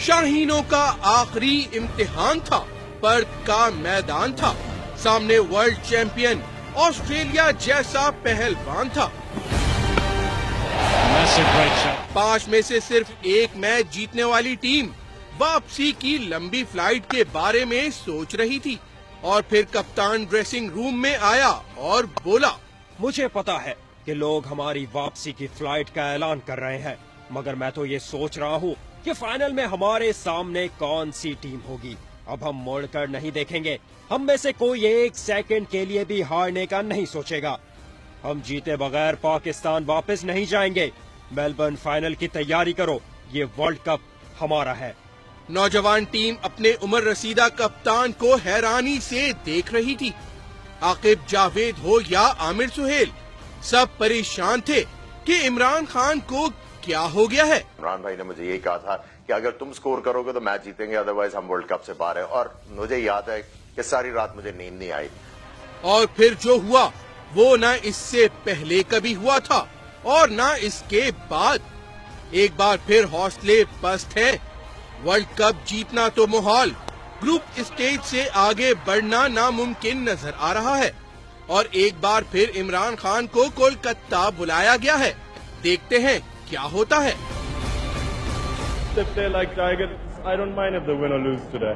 शाहीनों का आखिरी इम्तिहान था, पर्थ का मैदान था, सामने वर्ल्ड चैंपियन ऑस्ट्रेलिया जैसा पहलवान था। 5 में से सिर्फ एक मैच जीतने वाली टीम वापसी की लंबी फ्लाइट के बारे में सोच रही थी और फिर कप्तान ड्रेसिंग रूम में आया और बोला, मुझे पता है कि लोग हमारी वापसी की फ्लाइट का ऐलान कर रहे हैं, मगर मैं तो ये सोच रहा हूँ कि फाइनल में हमारे सामने कौन सी टीम होगी। अब हम मुड़कर नहीं देखेंगे, हम में से कोई एक सेकंड के लिए भी हारने का नहीं सोचेगा। हम जीते बगैर पाकिस्तान वापस नहीं जाएंगे। मेलबर्न फाइनल की तैयारी करो, ये वर्ल्ड कप हमारा है। नौजवान टीम अपने उम्र रसीदा कप्तान को हैरानी से देख रही थी। आकिब जावेद हो या आमिर सुहेल, सब परेशान थे कि इमरान खान को क्या हो गया है। इमरान भाई ने मुझे यही कहा था कि अगर तुम स्कोर करोगे तो मैच जीतेंगे, अदरवाइज हम वर्ल्ड कप से बाहर है। और मुझे याद है कि सारी रात मुझे नींद नहीं आई। और फिर जो हुआ वो न इससे पहले कभी हुआ था और न इसके बाद। एक बार फिर हौसले पस्त है। वर्ल्ड कप जीतना तो मुहाल, ग्रुप स्टेज से आगे बढ़ना नामुमकिन नजर आ रहा है। और एक बार फिर इमरान खान को कोलकाता बुलाया गया है। देखते हैं क्या होता है। If they like Tigers, I don't mind if they win or lose today.